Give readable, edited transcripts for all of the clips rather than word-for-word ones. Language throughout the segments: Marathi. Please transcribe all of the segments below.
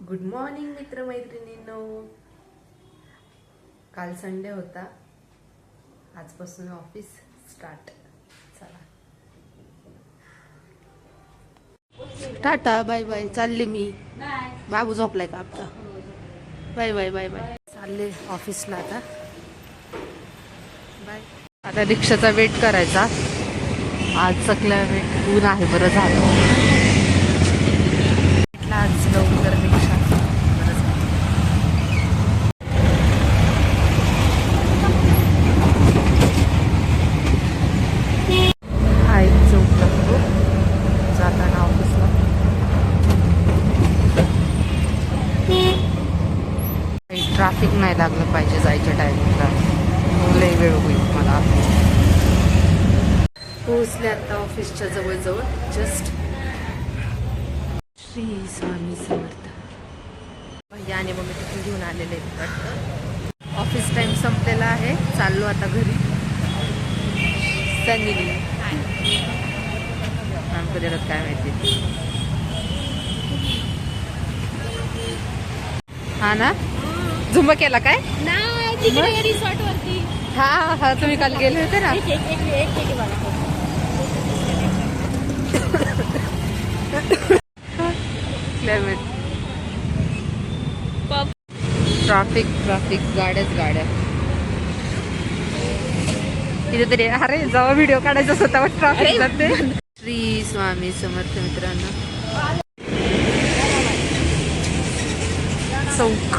Good morning मित्रमैत्रिणींनो. काल संडे होता, आजपासून ऑफिस स्टार्ट. चला टाटा बाय बाय. चालले मी. बाबू झोपलाय का आपला? Bye bye bye bye. चालले ऑफिसला आता. बाय. आता रिक्षाचा वेट करायचा. आज सगळ्या वेट ऊन आहे. बरं झालं आज लवकर रिक्षा. बरं झालं. हा एक चौक लागतो जाताना ऑफिसला. ट्रॅफिक नाही लागलं पाहिजे जायच्या टायमिंगला. लय वेळ होईल मला. पोहोचले आता ऑफिसच्या जवळजवळ. जस्ट श्री स्वामी समर्थ. भैया आणि मम्मी तिथून घेऊन आलेले आहेत वाटतं. ऑफिस टाइम संपलेला आहे. चाललो आता घरी. त्यांनी मॅम कधी येतात काय माहिती. हा ना, झुंबा केला काय? रिसॉर्ट वरती. हा हा, तुम्ही काल गेले होते ना. क्लायमेट, ट्रॅफिक ट्रॅफिक, गाड्याच गाड्या. तिथे तरी अरे जेव्हा व्हिडिओ काढायचा स्वतःवर ट्रॅफिक जाते. श्री स्वामी समर्थ मित्रांनो. चौक.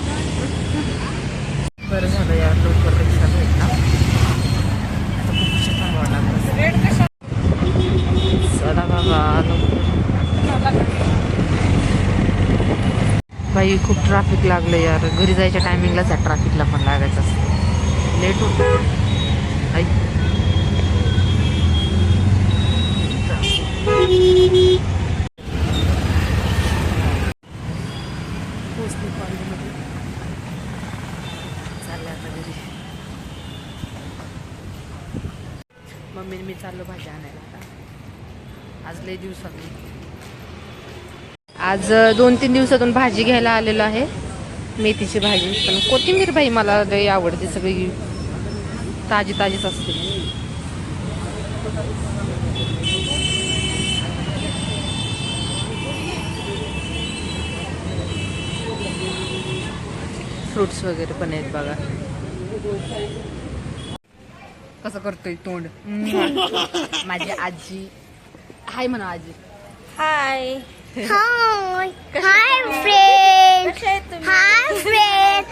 बरं झालं यार, लवकर रिक्षा भेटला. आता खूप उशीर थांबावं लागलं. चला बाबा लवकर. बाई खूप ट्रॅफिक लागलं यार. घरी जायच्या टायमिंगलाच या ट्रॅफिकला पण लागायचं असतं. लेट होतो. आई पोचली कॉलेजमध्ये. चाललं आता घरी. मम्मीने मी चाललो भाजी आणायला आता. आज लय दिवसांनी. आज 2-3 दिवसातून भाजी घ्यायला आलेलो आहे. मेथीची भाजी. पण कोथिंबीर बाई मला लई आवडते. सगळी ताजी ताजीच असते. फ्रुट्स वगैरे पण आहेत बघा. कसं करतोय तोंड. माझी आजी. हाय म्हणा आजी. Hi. Hi friend. Hi friend.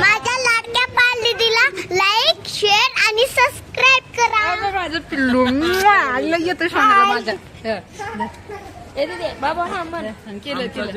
माझ्या लाडक्या पालदीला लाईक, शेअर आणि सबस्क्राईब करा. माझं पिल्लू येतो माझ्या. बाबा हा म्हण. केलं केलं.